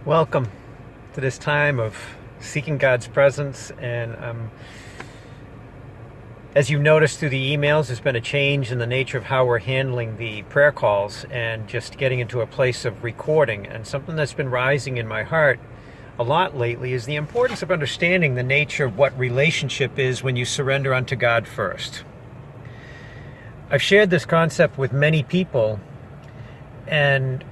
Welcome to this time of seeking God's presence. And as you've noticed through the emails, there's been a change in the nature of how we're handling the prayer calls and just getting into a place of recording. And something that's been rising in my heart a lot lately is the importance of understanding the nature of what relationship is when you surrender unto God first. I've shared this concept with many people, and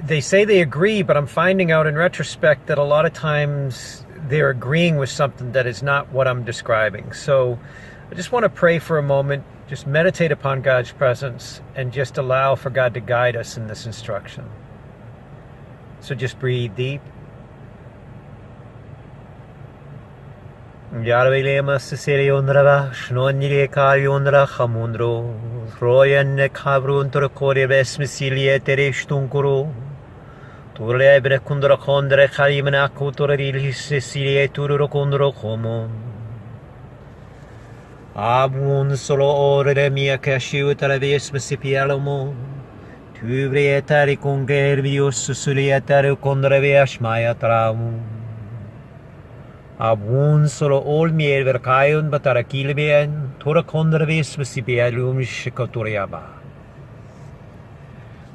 they say they agree, but I'm finding out in retrospect that a lot of times they're agreeing with something that is not what I'm describing. So I just want to pray for a moment, just meditate upon God's presence, and just allow for God to guide us in this instruction. So just breathe deep. Yarvelema Siciliondra, Schnonile Caliondra, Hamundro, Royan Cabruntor Corebes Missilia Terestuncuro, Turlebre Kundra Condre Calimana Cotoril Sicilia Turo Condro Comon. Abun solo ore mia cashiu traves Messipialomo, Tubrietari Congervius Sulietari Condrevias Maya Traum. Abun solo all mier verkaion batarakilbien, tora kondervis mesibialum shikotoriaba.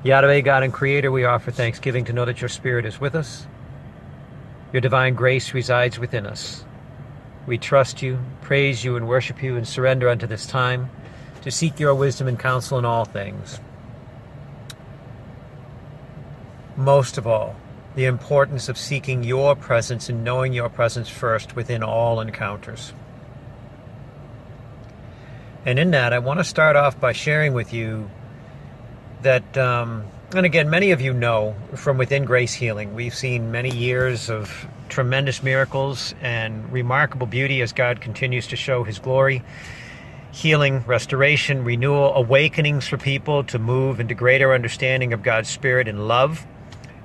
Yahweh, God and Creator, we offer thanksgiving to know that your Spirit is with us. Your divine grace resides within us. We trust you, praise you, and worship you, and surrender unto this time to seek your wisdom and counsel in all things. Most of all, the importance of seeking your presence and knowing your presence first within all encounters. And in that, I want to start off by sharing with you that, and again, many of you know from within Grace Healing, we've seen many years of tremendous miracles and remarkable beauty as God continues to show his glory, healing, restoration, renewal, awakenings for people to move into greater understanding of God's Spirit and love,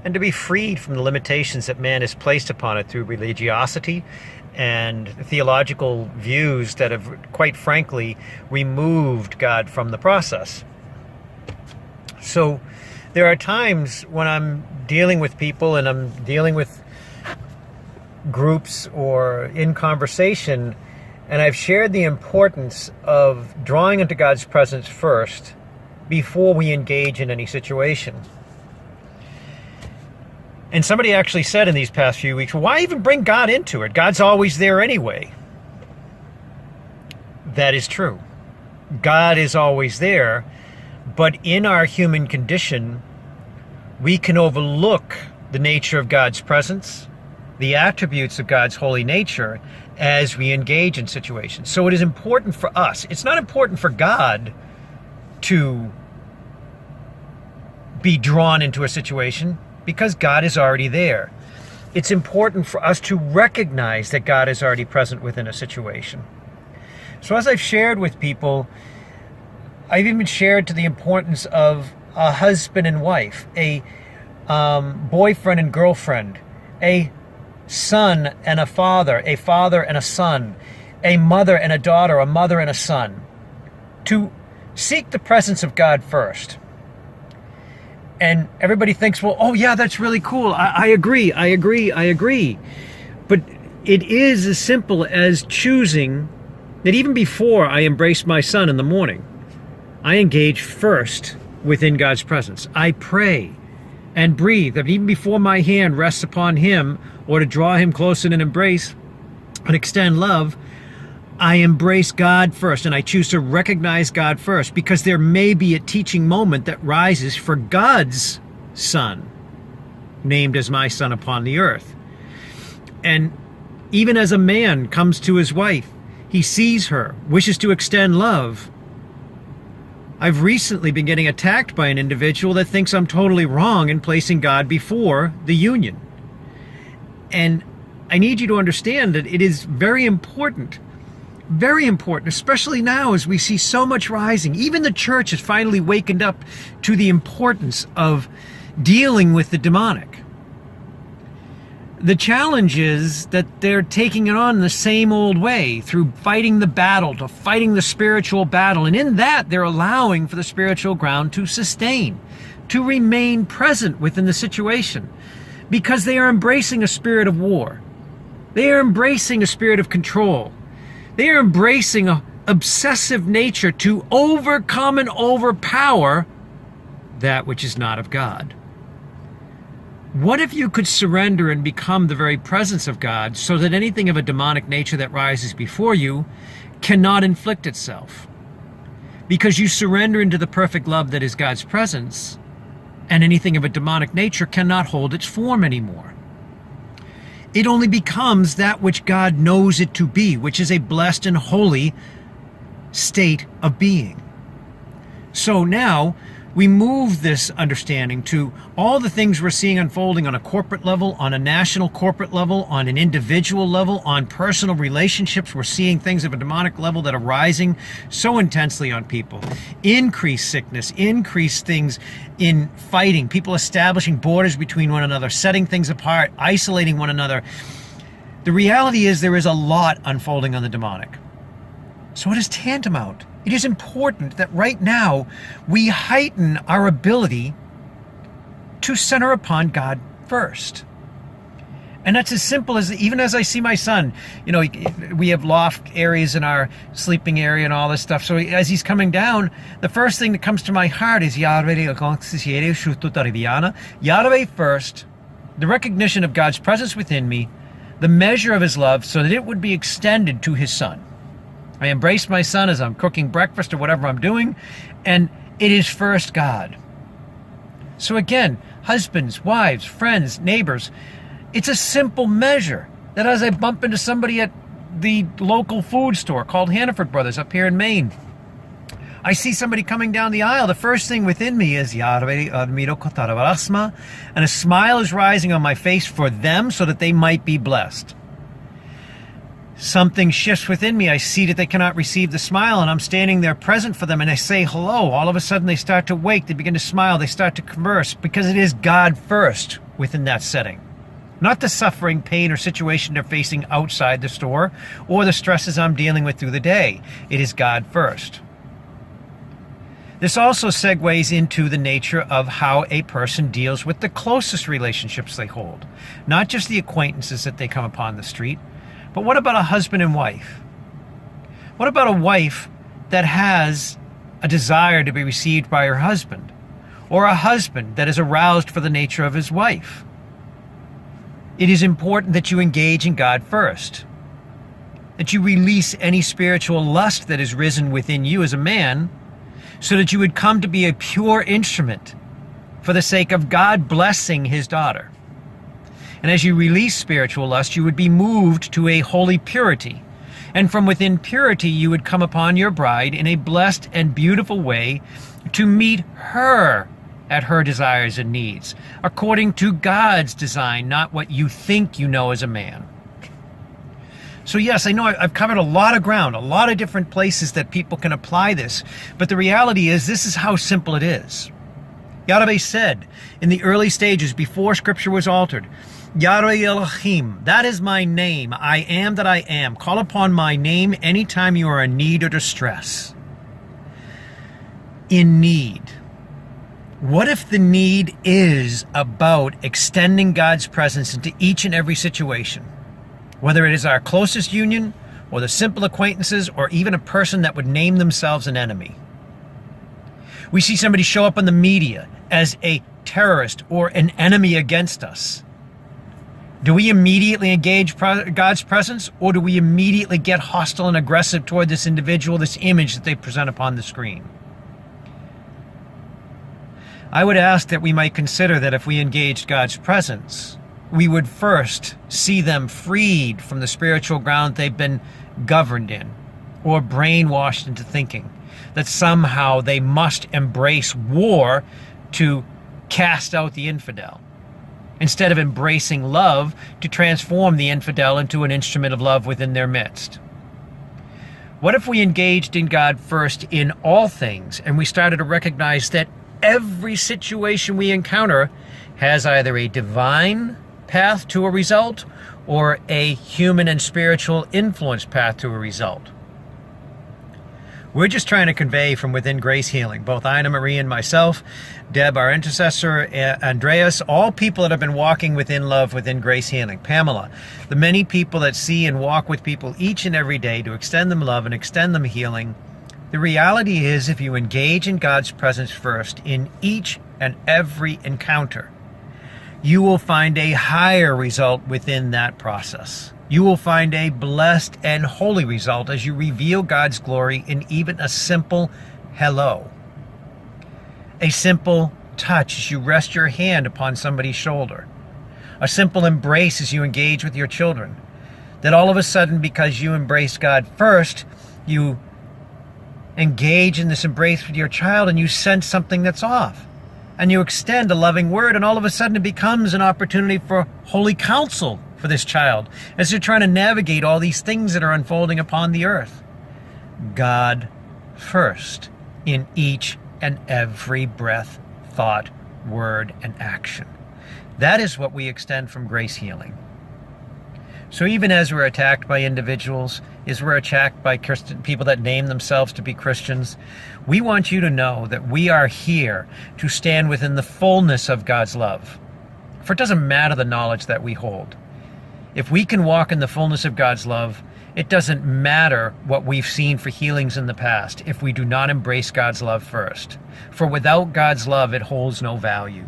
and to be freed from the limitations that man has placed upon it through religiosity and theological views that have, quite frankly, removed God from the process. So there are times when I'm dealing with people and I'm dealing with groups or in conversation, and I've shared the importance of drawing into God's presence first before we engage in any situation. And somebody actually said in these past few weeks, well, why even bring God into it? God's always there anyway. That is true. God is always there, but in our human condition, we can overlook the nature of God's presence, the attributes of God's holy nature as we engage in situations. So it is important for us. It's not important for God to be drawn into a situation, because God is already there. It's important for us to recognize that God is already present within a situation. So as I've shared with people, I've even shared to the importance of a husband and wife, a boyfriend and girlfriend, a son and a father and a son, a mother and a daughter, a mother and a son, to seek the presence of God first. And everybody thinks, well, oh yeah, that's really cool. I agree. But it is as simple as choosing that even before I embrace my son in the morning, I engage first within God's presence. I pray and breathe that even before my hand rests upon him or to draw him close in an embrace and extend love, I embrace God first, and I choose to recognize God first, because there may be a teaching moment that rises for God's Son, named as my Son upon the earth. And even as a man comes to his wife, he sees her, wishes to extend love. I've recently been getting attacked by an individual that thinks I'm totally wrong in placing God before the union. And I need you to understand that it is very important, especially now as we see so much rising. Even the church has finally wakened up to the importance of dealing with the demonic. The challenge is that they're taking it on the same old way, through fighting the battle, to fighting the spiritual battle. And in that, they're allowing for the spiritual ground to sustain, to remain present within the situation. because they are embracing a spirit of war. They are embracing a spirit of control. They are embracing an obsessive nature to overcome and overpower that which is not of God. What if you could surrender and become the very presence of God so that anything of a demonic nature that rises before you cannot inflict itself? Because you surrender into the perfect love that is God's presence, and anything of a demonic nature cannot hold its form anymore. It only becomes that which God knows it to be, which is a blessed and holy state of being. So now we move this understanding to all the things we're seeing unfolding on a corporate level, on a national corporate level, on an individual level, on personal relationships. We're seeing things of a demonic level that are rising so intensely on people. Increased sickness, increased things in fighting, people establishing borders between one another, setting things apart, isolating one another. The reality is there is a lot unfolding on the demonic. So it is tantamount. It is important that right now we heighten our ability to center upon God first. And that's as simple as, even as I see my son, we have loft areas in our sleeping area and all this stuff. So as he's coming down, the first thing that comes to my heart is Yahweh first, the recognition of God's presence within me, the measure of his love so that it would be extended to his son. I embrace my son as I'm cooking breakfast or whatever I'm doing, and it is first God. So again, husbands, wives, friends, neighbors, it's a simple measure that as I bump into somebody at the local food store called Hannaford Brothers up here in Maine, I see somebody coming down the aisle, the first thing within me is Yahweh Admiro Kotarabasma, and a smile is rising on my face for them so that they might be blessed. Something shifts within me. I see that they cannot receive the smile, and I'm standing there present for them, and I say hello. All of a sudden they start to wake, they begin to smile, they start to converse, because it is God first within that setting. Not the suffering, pain, or situation they're facing outside the store, or the stresses I'm dealing with through the day. It is God first. This also segues into the nature of how a person deals with the closest relationships they hold. Not just the acquaintances that they come upon the street, but what about a husband and wife? What about a wife that has a desire to be received by her husband? Or a husband that is aroused for the nature of his wife? It is important that you engage in God first. That you release any spiritual lust that has risen within you as a man, so that you would come to be a pure instrument for the sake of God blessing his daughter. And as you release spiritual lust, you would be moved to a holy purity. And from within purity, you would come upon your bride in a blessed and beautiful way to meet her at her desires and needs, according to God's design, not what you think you know as a man. So yes, I know I've covered a lot of ground, a lot of different places that people can apply this, but the reality is this is how simple it is. Yahweh said in the early stages before Scripture was altered, Yahweh Elohim, that is my name. I am that I am. Call upon my name anytime you are in need or distress. In need. What if the need is about extending God's presence into each and every situation? Whether it is our closest union, or the simple acquaintances, or even a person that would name themselves an enemy. We see somebody show up on the media as a terrorist or an enemy against us. Do we immediately engage God's presence, or do we immediately get hostile and aggressive toward this individual, this image that they present upon the screen? I would ask that we might consider that if we engaged God's presence, we would first see them freed from the spiritual ground they've been governed in, or brainwashed into thinking that somehow they must embrace war to cast out the infidel, instead of embracing love to transform the infidel into an instrument of love within their midst. What if we engaged in God first in all things, and we started to recognize that every situation we encounter has either a divine path to a result or a human and spiritual influence path to a result? We're just trying to convey from within Grace Healing, both Ina Marie and myself, Deb, our intercessor, Andreas, all people that have been walking within love within Grace Healing, Pamela, the many people that see and walk with people each and every day to extend them love and extend them healing. The reality is, if you engage in God's presence first in each and every encounter, you will find a higher result within that process. You will find a blessed and holy result as you reveal God's glory in even a simple hello. A simple touch as you rest your hand upon somebody's shoulder. A simple embrace as you engage with your children. That all of a sudden, because you embrace God first, you engage in this embrace with your child and you sense something that's off. And you extend a loving word, and all of a sudden it becomes an opportunity for holy counsel for this child as they're trying to navigate all these things that are unfolding upon the earth. God first in each and every breath, thought, word, and action. That is what we extend from Grace Healing. So even as we're attacked by individuals, as we're attacked by Christian people that name themselves to be Christians, we want you to know that we are here to stand within the fullness of God's love. For it doesn't matter the knowledge that we hold. If we can walk in the fullness of God's love, it doesn't matter what we've seen for healings in the past if we do not embrace God's love first. For without God's love, it holds no value.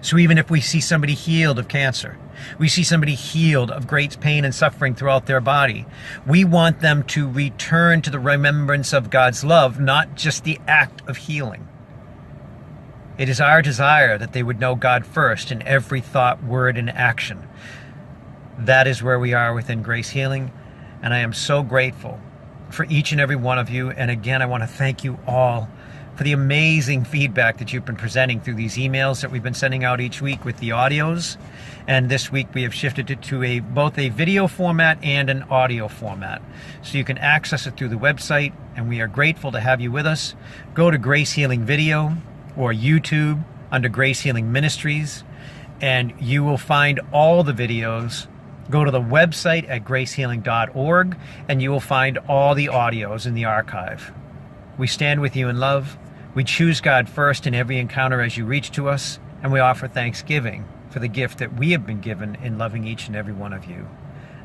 So even if we see somebody healed of cancer, we see somebody healed of great pain and suffering throughout their body, we want them to return to the remembrance of God's love, not just the act of healing. It is our desire that they would know God first in every thought, word, and action. That is where we are within Grace Healing, and I am so grateful for each and every one of you. And again, I want to thank you all for the amazing feedback that you've been presenting through these emails that we've been sending out each week with the audios. And this week we have shifted it to both a video format and an audio format. So you can access it through the website, and we are grateful to have you with us. Go to Grace Healing Video or YouTube under Grace Healing Ministries, and you will find all the videos. Go to the website at gracehealing.org, and you will find all the audios in the archive. We stand with you in love. We choose God first in every encounter as you reach to us, and we offer thanksgiving for the gift that we have been given in loving each and every one of you.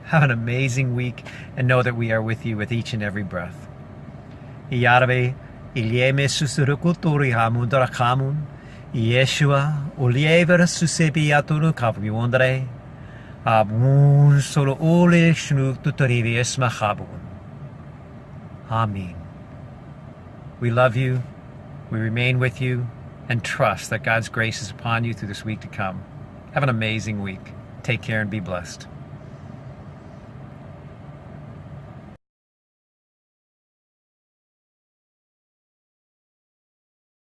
Have an amazing week, and know that we are with you with each and every breath. Yahweh, Ilieme susurukuturi hamundara kamun, Yeshua, Uliever susebiatunu kaviondre, Abun solo ole shnuk tutarivi esmachabun. Amen. We love you, we remain with you, and trust that God's grace is upon you through this week to come. Have an amazing week. Take care and be blessed.